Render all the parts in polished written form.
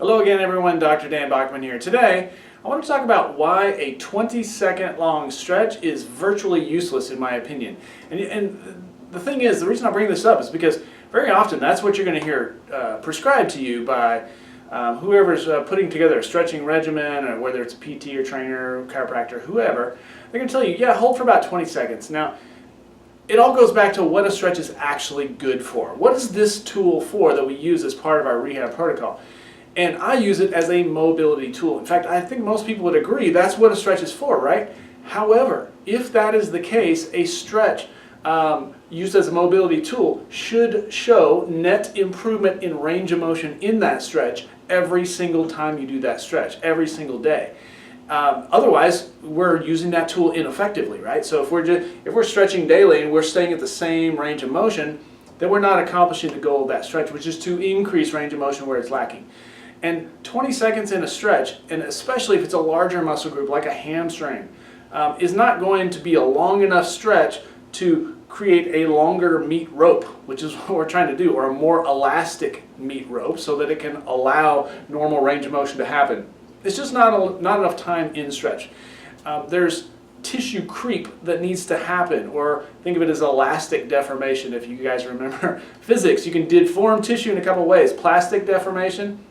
Hello again everyone, Dr. Dan Bockmann here. Today I want to talk about why a 20-second long stretch is virtually useless in my opinion. And the thing is, the reason I bring this up is because very often that's what you're going to hear prescribed to you by whoever's putting together a stretching regimen, or whether it's a PT or trainer, chiropractor, whoever. They're going to tell you, yeah, hold for about 20 seconds. Now, it all goes back to what a stretch is actually good for. What is this tool for that we use as part of our rehab protocol? And I use it as a mobility tool. In fact, I think most people would agree that's what a stretch is for, right? However, if that is the case, a stretch used as a mobility tool should show net improvement in range of motion in that stretch every single time you do that stretch, every single day. Otherwise, we're using that tool ineffectively, right? So if we're stretching daily and we're staying at the same range of motion, then we're not accomplishing the goal of that stretch, which is to increase range of motion where it's lacking. And 20 seconds in a stretch, and especially if it's a larger muscle group like a hamstring, is not going to be a long enough stretch to create a longer meat rope, which is what we're trying to do, or a more elastic meat rope so that it can allow normal range of motion to happen. It's just not enough time in stretch. There's tissue creep that needs to happen, or think of it as elastic deformation. If you guys remember physics, you can deform tissue in a couple ways: plastic deformation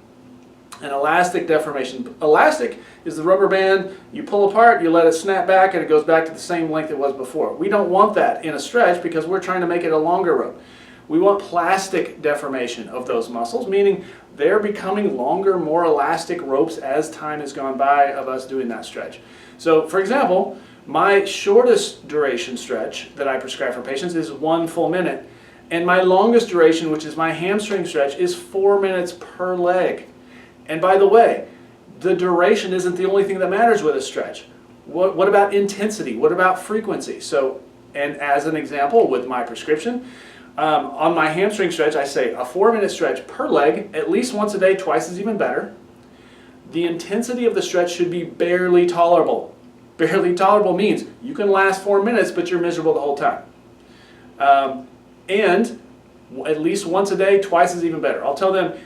and elastic deformation. Elastic is the rubber band you pull apart, you let it snap back, and it goes back to the same length it was before. We don't want that in a stretch because we're trying to make it a longer rope. We want plastic deformation of those muscles, meaning they're becoming longer, more elastic ropes as time has gone by of us doing that stretch. So, for example, my shortest duration stretch that I prescribe for patients is 1 full minute, and my longest duration, which is my hamstring stretch, is 4 minutes per leg. And by the way, the duration isn't the only thing that matters with a stretch. What about intensity? What about frequency? So, and as an example with my prescription, on my hamstring stretch, I say a 4-minute stretch per leg, at least once a day, twice is even better. The intensity of the stretch should be barely tolerable. Barely tolerable means you can last 4 minutes, but you're miserable the whole time. And at least once a day, twice is even better. I'll tell them,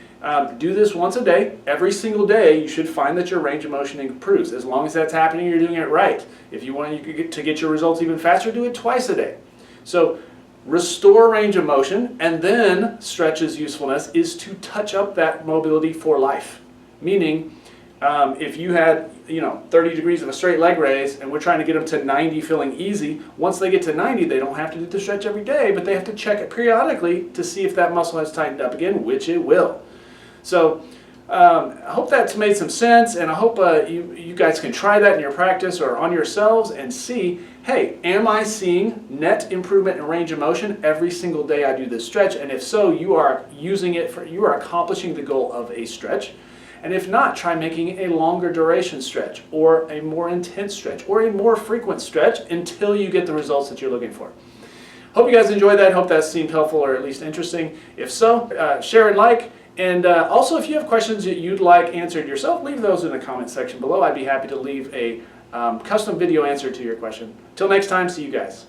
do this once a day. Every single day, you should find that your range of motion improves. As long as that's happening, you're doing it right. If you want to get your results even faster, do it twice a day. So, restore range of motion, and then stretch's usefulness is to touch up that mobility for life. Meaning, if you had 30 degrees of a straight leg raise, and we're trying to get them to 90 feeling easy, once they get to 90, they don't have to do the stretch every day, but they have to check it periodically to see if that muscle has tightened up again, which it will. So I hope that's made some sense, and I hope you guys can try that in your practice or on yourselves and see, hey, am I seeing net improvement in range of motion every single day I do this stretch? And if so, you are using it you are accomplishing the goal of a stretch. And if not, try making a longer duration stretch, or a more intense stretch, or a more frequent stretch until you get the results that you're looking for. Hope you guys enjoyed that. Hope that seemed helpful, or at least interesting. If so, share and like. And also, if you have questions that you'd like answered yourself, leave those in the comment section below. I'd be happy to leave a custom video answer to your question. Till next time, see you guys.